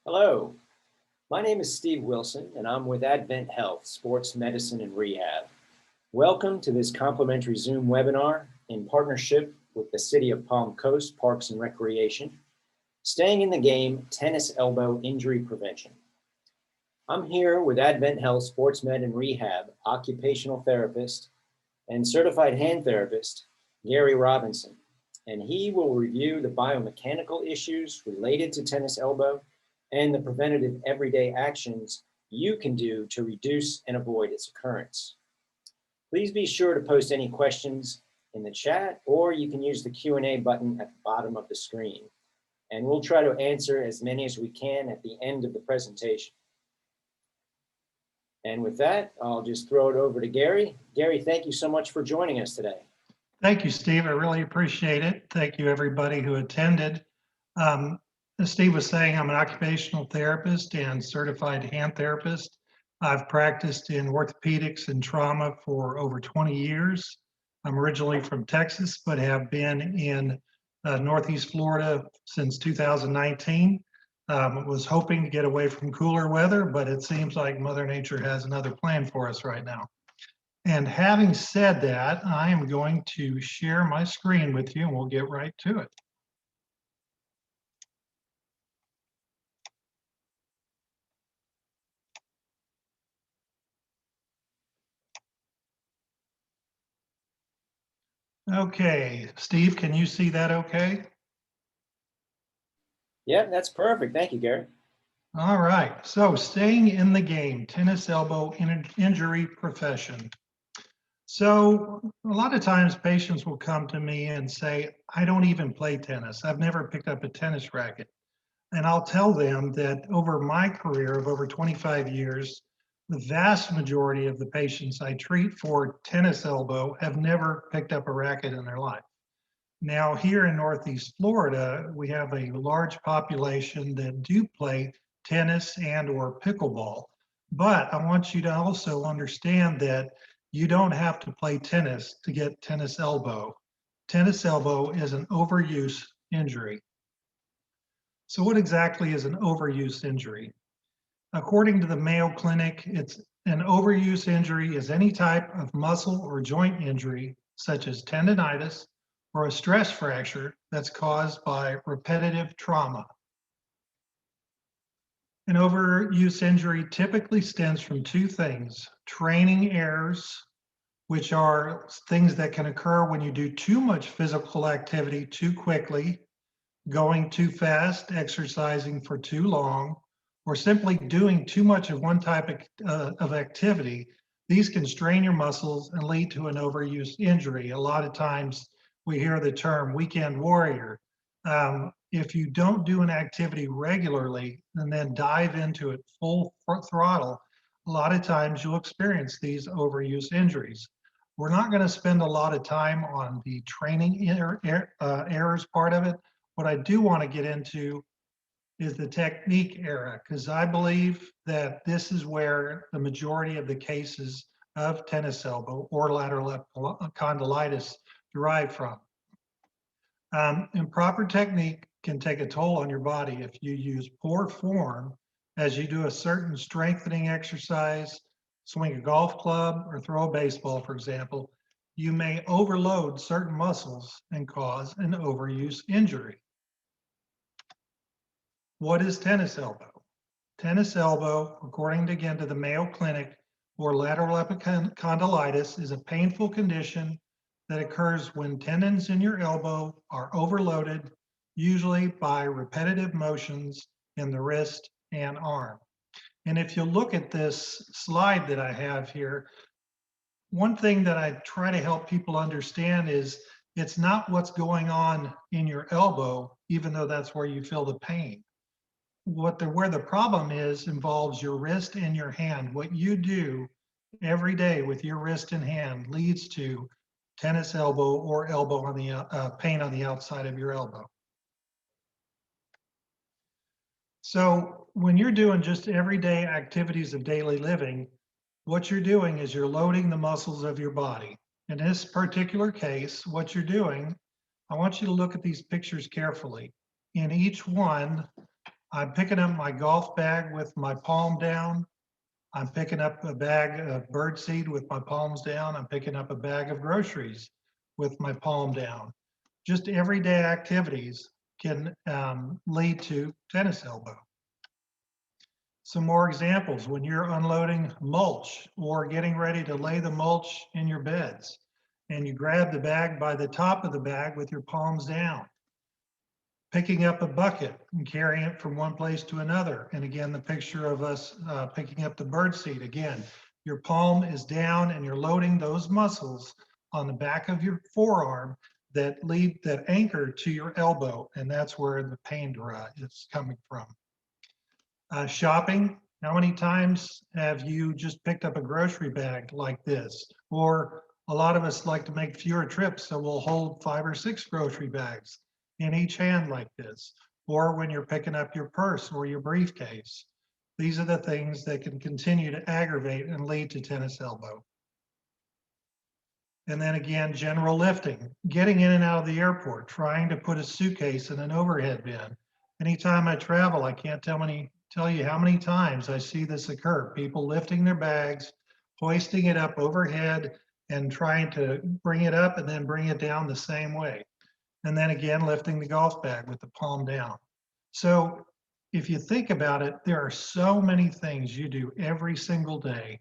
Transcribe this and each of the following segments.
Hello, my name is Steve Wilson, and I'm with AdventHealth Sports Medicine and Rehab. Welcome to this complimentary Zoom webinar in partnership with the City of Palm Coast Parks and Recreation, Staying in the Game Tennis Elbow Injury Prevention. I'm here with AdventHealth Sports Med and Rehab occupational therapist and certified hand therapist, Gary Robinson, and he will review the biomechanical issues related to tennis elbow and the preventative everyday actions you can do to reduce and avoid its occurrence. Please be sure to post any questions in the chat, or you can use the Q&A button at the bottom of the screen, and we'll try to answer as many as we can at the end of the presentation. And with that, I'll just throw it over to Gary. Gary, thank you so much for joining us today. Thank you, Steve. I really appreciate it. Thank you, everybody who attended. As Steve was saying, I'm an occupational therapist and certified hand therapist. I've practiced in orthopedics and trauma for over 20 years. I'm originally from Texas, but have been in Northeast Florida since 2019. Was hoping to get away from cooler weather, but it seems like Mother Nature has another plan for us right now. And having said that, I am going to share my screen with you and we'll get right to it. Okay, Steve, can you see that okay? Yeah, that's perfect. Thank you, Gary. All right, so staying in the game, tennis elbow injury profession. So a lot of times patients will come to me and say, I don't even play tennis. I've never picked up a tennis racket. And I'll tell them that over my career of over 25 years, the vast majority of the patients I treat for tennis elbow have never picked up a racket in their life. Now, here in Northeast Florida, we have a large population that do play tennis and or pickleball. But I want you to also understand that you don't have to play tennis to get tennis elbow. Tennis elbow is an overuse injury. So what exactly is an overuse injury? According to the Mayo Clinic, it's an overuse injury is any type of muscle or joint injury, such as tendonitis or a stress fracture that's caused by repetitive trauma. An overuse injury typically stems from two things: training errors, which are things that can occur when you do too much physical activity too quickly, going too fast, exercising for too long, or simply doing too much of one type of activity. These can strain your muscles and lead to an overuse injury. A lot of times we hear the term weekend warrior. If you don't do an activity regularly and then dive into it full throttle, a lot of times you'll experience these overuse injuries. We're not going to spend a lot of time on the training errors part of it. What I do want to get into is the technique era, because I believe that this is where the majority of the cases of tennis elbow or lateral condylitis derive from. Improper technique can take a toll on your body if you use poor form as you do a certain strengthening exercise, swing a golf club, or throw a baseball, for example. You may overload certain muscles and cause an overuse injury. What is tennis elbow? Tennis elbow, according again to the Mayo Clinic, or lateral epicondylitis, is a painful condition that occurs when tendons in your elbow are overloaded, usually by repetitive motions in the wrist and arm. And if you look at this slide that I have here, one thing that I try to help people understand is it's not what's going on in your elbow, even though that's where you feel the pain. Where the problem is involves your wrist and your hand. What you do every day with your wrist and hand leads to tennis elbow or elbow on the pain on the outside of your elbow. So when you're doing just everyday activities of daily living, what you're doing is you're loading the muscles of your body. In this particular case, what you're doing, I want you to look at these pictures carefully. In each one, I'm picking up my golf bag with my palm down. I'm picking up a bag of birdseed with my palms down. I'm picking up a bag of groceries with my palm down. Just everyday activities can lead to tennis elbow. Some more examples: when you're unloading mulch or getting ready to lay the mulch in your beds, and you grab the bag by the top of the bag with your palms down, picking up a bucket and carrying it from one place to another. And again, the picture of us picking up the bird seed. Again, your palm is down and you're loading those muscles on the back of your forearm that anchor to your elbow, and that's where the pain is coming from. Shopping. How many times have you just picked up a grocery bag like this? Or a lot of us like to make fewer trips, so we'll hold 5 or 6 grocery bags in each hand like this. Or when you're picking up your purse or your briefcase. These are the things that can continue to aggravate and lead to tennis elbow. And then again, general lifting, getting in and out of the airport, trying to put a suitcase in an overhead bin. Anytime I travel, I can't tell you how many times I see this occur. People lifting their bags, hoisting it up overhead, and trying to bring it up and then bring it down the same way. And then again, lifting the golf bag with the palm down. So if you think about it, there are so many things you do every single day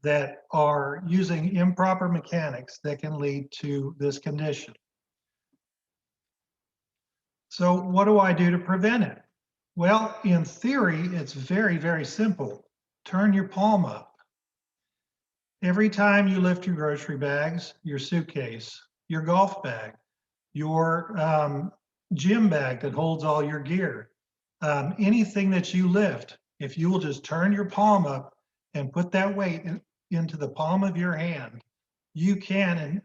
that are using improper mechanics that can lead to this condition. So what do I do to prevent it? Well, in theory, it's very, very simple. Turn your palm up. Every time you lift your grocery bags, your suitcase, your golf bag, your gym bag that holds all your gear, anything that you lift, if you will just turn your palm up and put that weight into the palm of your hand, you can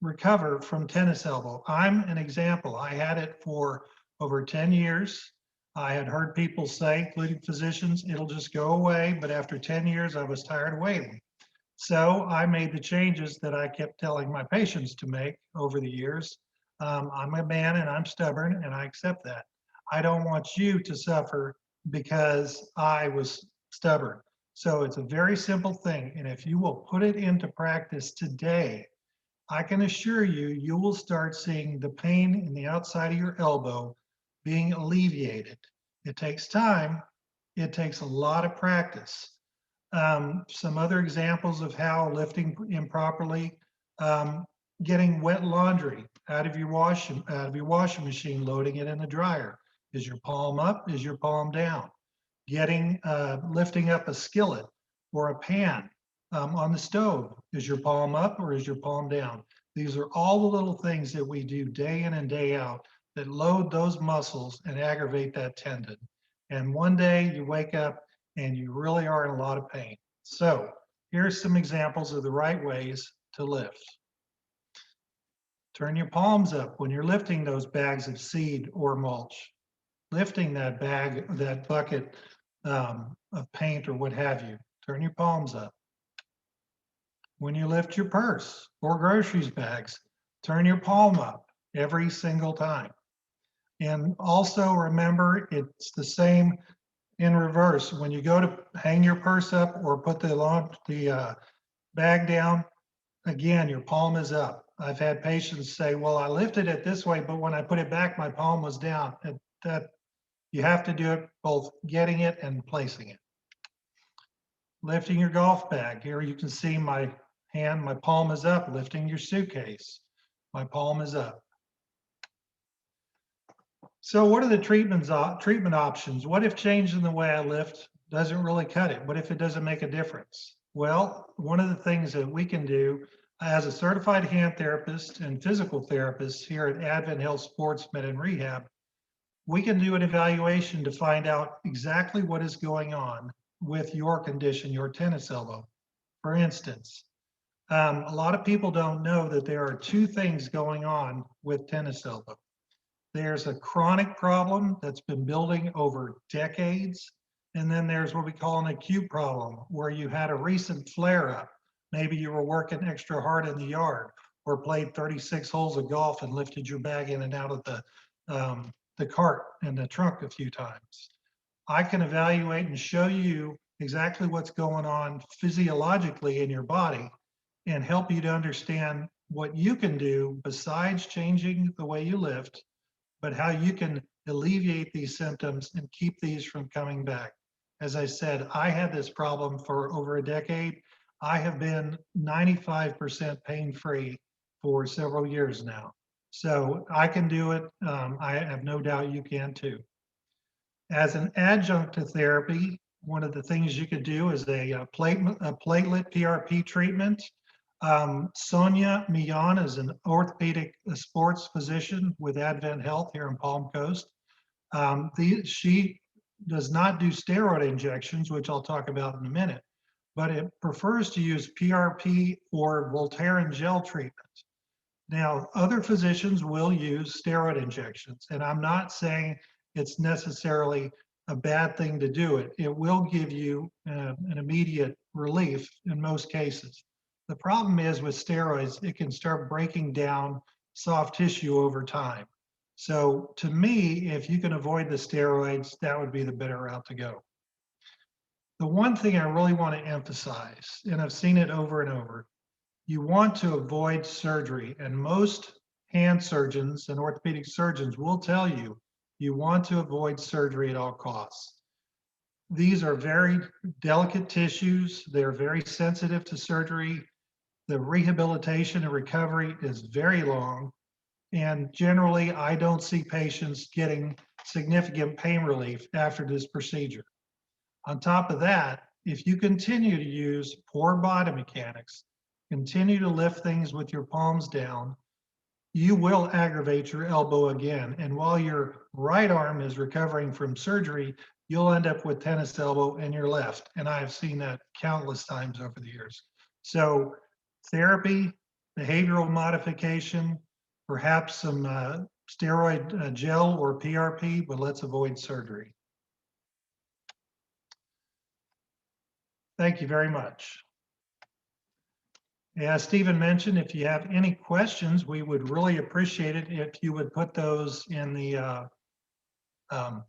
recover from tennis elbow. I'm an example. I had it for over 10 years. I had heard people say, including physicians, it'll just go away. But after 10 years, I was tired of waiting. So I made the changes that I kept telling my patients to make over the years. I'm a man and I'm stubborn and I accept that. I don't want you to suffer because I was stubborn. So it's a very simple thing. And if you will put it into practice today, I can assure you, you will start seeing the pain in the outside of your elbow being alleviated. It takes time. It takes a lot of practice. Some other examples of how lifting improperly, getting wet laundry out of your washing machine, loading it in the dryer. Is your palm up? Is your palm down? Lifting up a skillet or a pan on the stove. Is your palm up or is your palm down? These are all the little things that we do day in and day out that load those muscles and aggravate that tendon. And one day you wake up and you really are in a lot of pain. So here's some examples of the right ways to lift. Turn your palms up when you're lifting those bags of seed or mulch, lifting that bag, that bucket of paint or what have you. Turn your palms up. When you lift your purse or groceries bags, turn your palm up every single time. And also remember, it's the same in reverse. When you go to hang your purse up or put the bag down, again, your palm is up. I've had patients say, well, I lifted it this way, but when I put it back, my palm was down. That you have to do it both getting it and placing it. Lifting your golf bag. Here you can see my hand, my palm is up. Lifting your suitcase, my palm is up. So what are the treatment options? What if changing the way I lift doesn't really cut it? What if it doesn't make a difference? Well, one of the things that we can do as a certified hand therapist and physical therapist here at AdventHealth Sports Med and Rehab, we can do an evaluation to find out exactly what is going on with your condition, your tennis elbow. For instance, a lot of people don't know that there are 2 things going on with tennis elbow. There's a chronic problem that's been building over decades. And then there's what we call an acute problem, where you had a recent flare up. Maybe you were working extra hard in the yard or played 36 holes of golf and lifted your bag in and out of the cart and the trunk a few times. I can evaluate and show you exactly what's going on physiologically in your body and help you to understand what you can do besides changing the way you lift, but how you can alleviate these symptoms and keep these from coming back. As I said, I had this problem for over a decade. I have been 95% pain-free for several years now. So I can do it. I have no doubt you can too. As an adjunct to therapy, one of the things you could do is a platelet PRP treatment. Sonia Millan is an orthopedic sports physician with AdventHealth here in Palm Coast. She does not do steroid injections, which I'll talk about in a minute, but it prefers to use PRP or Voltaren gel treatment. Now, other physicians will use steroid injections, and I'm not saying it's necessarily a bad thing to do it. It will give you an immediate relief in most cases. The problem is with steroids, it can start breaking down soft tissue over time. So to me, if you can avoid the steroids, that would be the better route to go. The one thing I really want to emphasize, and I've seen it over and over, you want to avoid surgery, and most hand surgeons and orthopedic surgeons will tell you you want to avoid surgery at all costs. These are very delicate tissues. They're very sensitive to surgery. The rehabilitation and recovery is very long. And generally, I don't see patients getting significant pain relief after this procedure. On top of that, if you continue to use poor body mechanics, continue to lift things with your palms down, you will aggravate your elbow again. And while your right arm is recovering from surgery, you'll end up with tennis elbow in your left. And I've seen that countless times over the years. So therapy, behavioral modification, perhaps some steroid gel or PRP, but let's avoid surgery. Thank you very much. As Stephen mentioned, if you have any questions, we would really appreciate it if you would put those in the,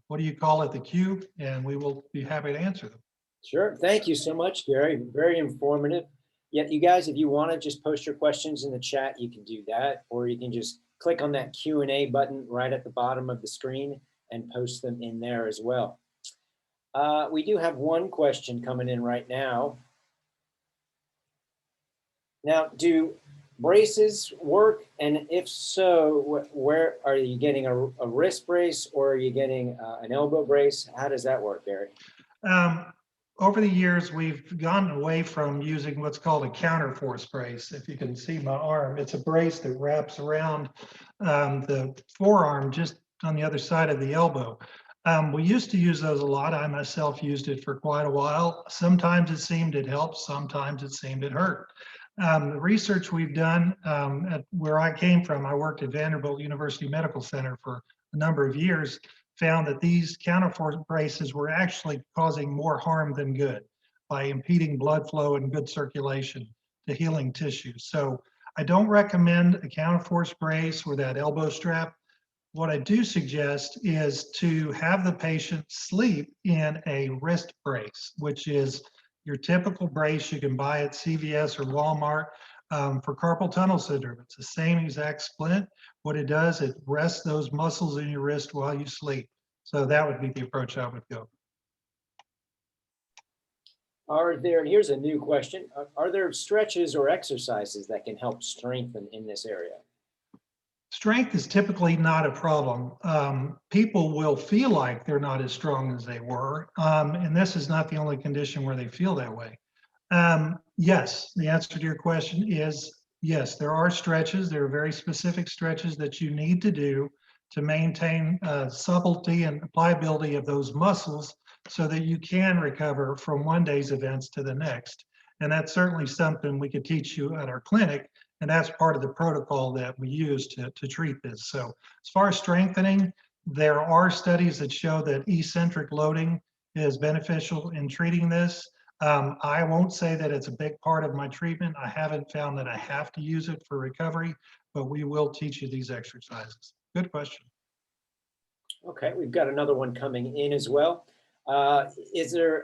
what do you call it, the queue, and we will be happy to answer them. Sure. Thank you so much, Gary. Very informative. Yeah, you guys, if you want to just post your questions in the chat, you can do that, or you can just click on that Q&A button right at the bottom of the screen and post them in there as well. We do have one question coming in right now. Now, do braces work? And if so, where are you getting a wrist brace, or are you getting an elbow brace? How does that work, Gary? Over the years, we've gone away from using what's called a counterforce brace. If you can see my arm, it's a brace that wraps around the forearm just on the other side of the elbow. We used to use those a lot. I myself used it for quite a while. Sometimes it seemed it helped, sometimes it seemed it hurt. The research we've done at where I came from, I worked at Vanderbilt University Medical Center for a number of years, found that these counterforce braces were actually causing more harm than good by impeding blood flow and good circulation to healing tissue. So I don't recommend a counterforce brace or that elbow strap. What I do suggest is to have the patient sleep in a wrist brace, which is your typical brace you can buy at CVS or Walmart for carpal tunnel syndrome. It's the same exact splint. What it does, it rests those muscles in your wrist while you sleep. So that would be the approach I would go. Here's a new question. Are there stretches or exercises that can help strengthen in this area? Strength is typically not a problem. People will feel like they're not as strong as they were. And this is not the only condition where they feel that way. Yes, the answer to your question is yes, there are stretches. There are very specific stretches that you need to do to maintain supplety and pliability of those muscles so that you can recover from one day's events to the next. And that's certainly something we could teach you at our clinic. And that's part of the protocol that we use to treat this. So as far as strengthening, there are studies that show that eccentric loading is beneficial in treating this. I won't say that it's a big part of my treatment. I haven't found that I have to use it for recovery, but we will teach you these exercises. Good question. Okay, we've got another one coming in as well. Is there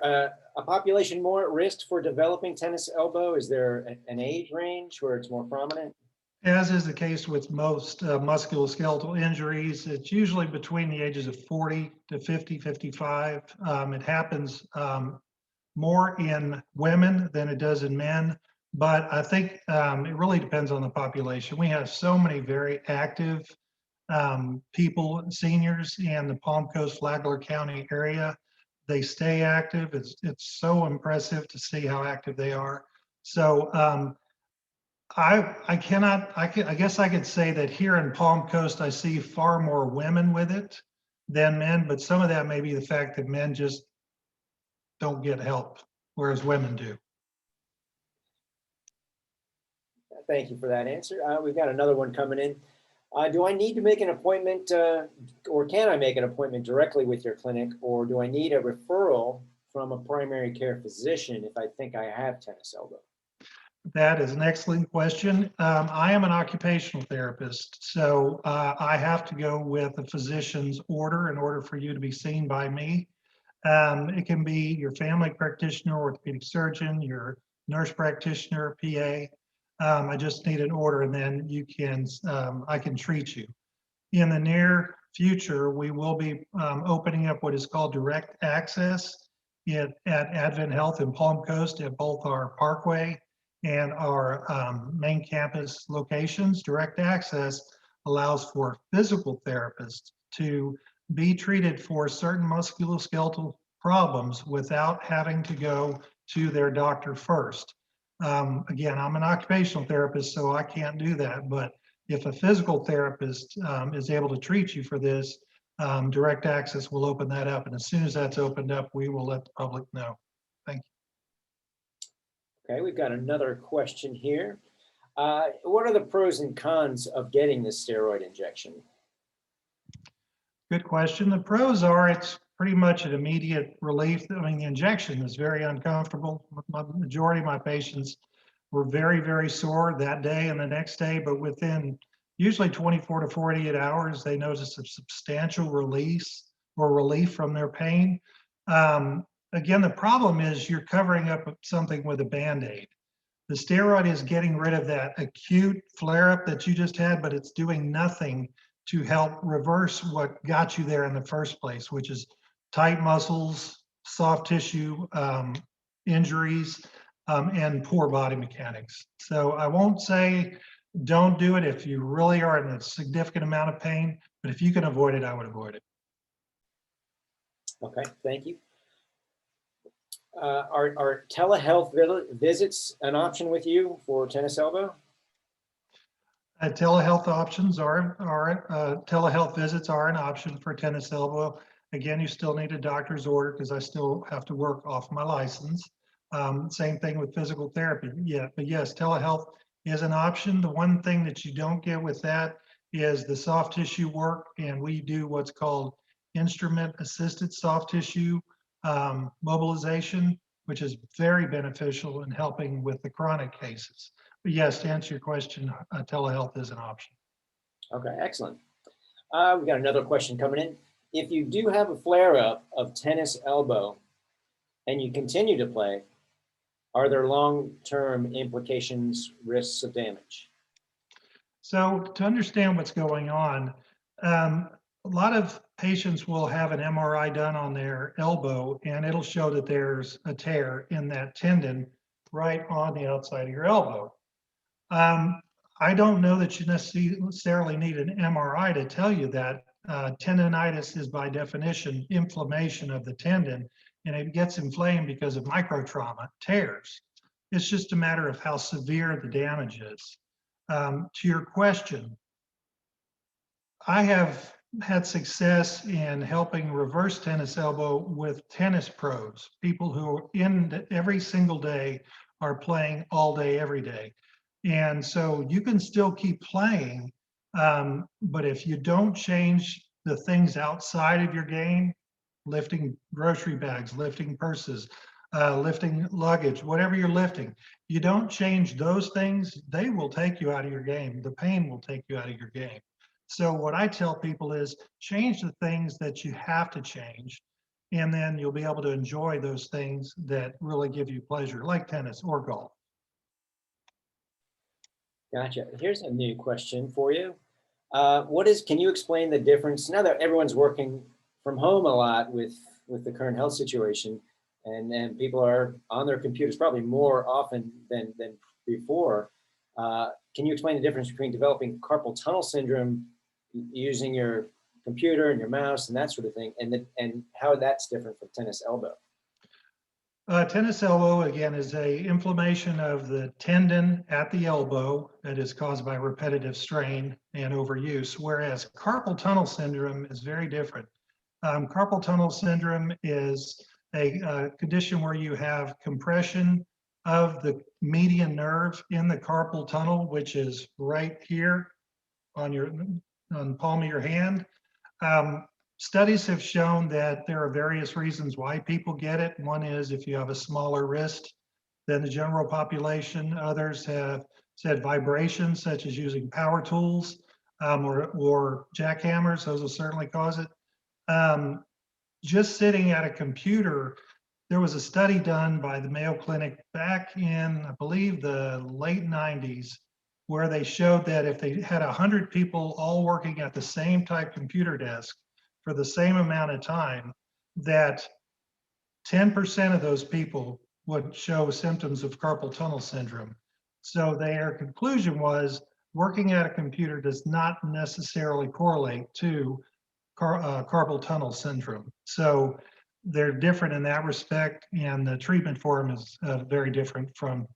a population more at risk for developing tennis elbow? Is there an age range where it's more prominent? As is the case with most musculoskeletal injuries, it's usually between the ages of 40 to 50, 55. It happens more in women than it does in men, but I think it really depends on the population. We have so many very active people, seniors in the Palm Coast, Flagler County area. They stay active. It's so impressive to see how active they are. So I guess I could say that here in Palm Coast, I see far more women with it than men, but some of that may be the fact that men just don't get help, whereas women do. Thank you for that answer. We've got another one coming in. Do I need to make an appointment or can I make an appointment directly with your clinic, or do I need a referral from a primary care physician if I think I have tennis elbow? That is an excellent question. I am an occupational therapist, so I have to go with a physician's order in order for you to be seen by me. It can be your family practitioner, orthopedic surgeon, your nurse practitioner, PA. I just need an order, and then I can treat you. In the near future, we will be opening up what is called direct access at AdventHealth in Palm Coast at both our Parkway and our main campus locations. Direct access allows for physical therapists to be treated for certain musculoskeletal problems without having to go to their doctor first. Again, I'm an occupational therapist, so I can't do that, but if a physical therapist is able to treat you for this, direct access will open that up. And as soon as that's opened up, we will let the public know. Thank you. Okay, we've got another question here. What are the pros and cons of getting this steroid injection? Good question. The pros are it's pretty much an immediate relief. I mean, the injection is very uncomfortable. The majority of my patients were very, very sore that day and the next day, but within usually 24 to 48 hours, they notice a substantial release or relief from their pain. Again, the problem is you're covering up something with a Band-Aid. The steroid is getting rid of that acute flare-up that you just had, but it's doing nothing to help reverse what got you there in the first place, which is tight muscles, soft tissue injuries, and poor body mechanics. So I won't say don't do it if you really are in a significant amount of pain, but if you can avoid it, I would avoid it. Okay, thank you. Are telehealth visits an option with you for tennis elbow? Telehealth telehealth visits are an option for tennis elbow. Again, you still need a doctor's order because I still have to work off my license. Same thing with physical therapy. Yeah, but yes, telehealth is an option. The one thing that you don't get with that is the soft tissue work, and we do what's called instrument assisted soft tissue mobilization, which is very beneficial in helping with the chronic cases. But yes, to answer your question, telehealth is an option. Okay, excellent. We've got another question coming in. If you do have a flare-up of tennis elbow and you continue to play, are there long-term implications, risks of damage? So to understand what's going on, a lot of patients will have an MRI done on their elbow, and it'll show that there's a tear in that tendon right on the outside of your elbow. I don't know that you necessarily need an MRI to tell you that. Tendonitis is by definition inflammation of the tendon, and it gets inflamed because of microtrauma, tears. It's just a matter of how severe the damage is. To your question, I have had success in helping reverse tennis elbow with tennis pros, people who every single day are playing all day, every day. And so you can still keep playing, but if you don't change the things outside of your game, lifting grocery bags, lifting purses, lifting luggage, whatever you're lifting, you don't change those things, they will take you out of your game. The pain will take you out of your game. So what I tell people is change the things that you have to change. and then you'll be able to enjoy those things that really give you pleasure, like tennis or golf. Gotcha. Here's a new question for you. Can you explain the difference now that everyone's working from home a lot with the current health situation, and people are on their computers probably more often than before? Can you explain the difference between developing carpal tunnel syndrome using your computer and your mouse and that sort of thing, and how that's different from tennis elbow? Tennis elbow, again, is a inflammation of the tendon at the elbow that is caused by repetitive strain and overuse, whereas carpal tunnel syndrome is very different. Carpal tunnel syndrome is a condition where you have compression of the median nerve in the carpal tunnel, which is right here on the palm of your hand. Studies have shown that there are various reasons why people get it. One is if you have a smaller wrist than the general population. Others have said vibrations, such as using power tools or jackhammers. Those will certainly cause it. Just sitting at a computer, there was a study done by the Mayo Clinic back in, I believe, the late 90s, where they showed that if they had 100 people all working at the same type computer desk for the same amount of time, that 10% of those people would show symptoms of carpal tunnel syndrome. So their conclusion was working at a computer does not necessarily correlate to carpal tunnel syndrome. So they're different in that respect, and the treatment for them is very different from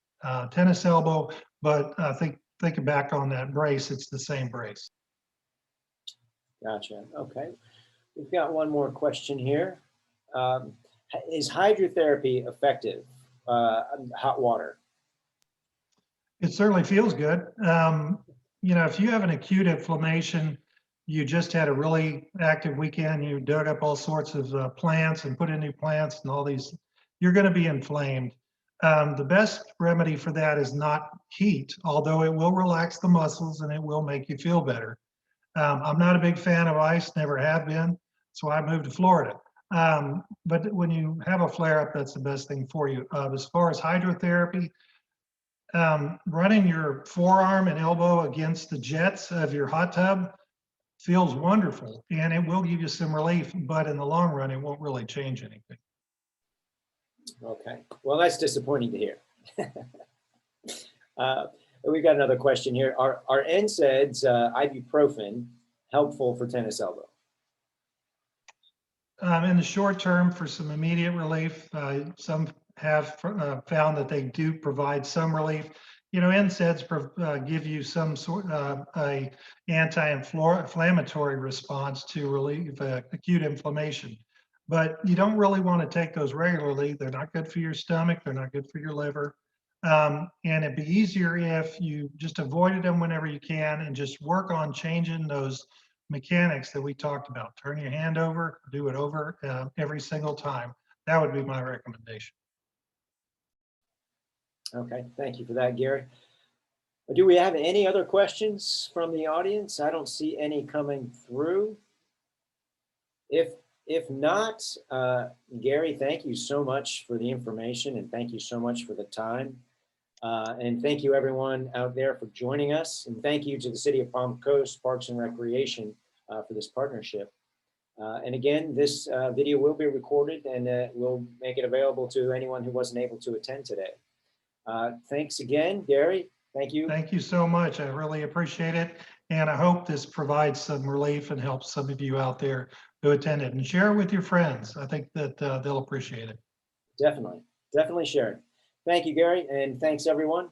tennis elbow. But thinking back on that brace, it's the same brace. Gotcha. Okay. We've got one more question here. Is hydrotherapy effective? Hot water. It certainly feels good. If you have an acute inflammation, you just had a really active weekend, you dug up all sorts of plants and put in new plants and all these, you're going to be inflamed. The best remedy for that is not heat, although it will relax the muscles and it will make you feel better. I'm not a big fan of ice, never have been. That's why I moved to Florida. But when you have a flare up, that's the best thing for you. As far as hydrotherapy, running your forearm and elbow against the jets of your hot tub feels wonderful, and it will give you some relief, but in the long run, it won't really change anything. Okay, well, that's disappointing to hear. We've got another question here. Are NSAIDs, ibuprofen, helpful for tennis elbow? In the short term, for some immediate relief, some have found that they do provide some relief. NSAIDs give you some sort of a anti-inflammatory response to relieve acute inflammation. But you don't really want to take those regularly. They're not good for your stomach. They're not good for your liver. And it'd be easier if you just avoided them whenever you can and just work on changing those mechanics that we talked about. Turn your hand over, do it over every single time. That would be my recommendation. Okay, thank you for that, Gary. Do we have any other questions from the audience? I don't see any coming through. If not, Gary, thank you so much for the information, and thank you so much for the time. And thank you everyone out there for joining us. And thank you to the City of Palm Coast Parks and Recreation for this partnership. And again, this video will be recorded, and we'll make it available to anyone who wasn't able to attend today. Thanks again, Gary. Thank you. Thank you so much. I really appreciate it. And I hope this provides some relief and helps some of you out there who attended, and share it with your friends. I think that they'll appreciate it. Definitely share it. Thank you, Gary, and thanks everyone.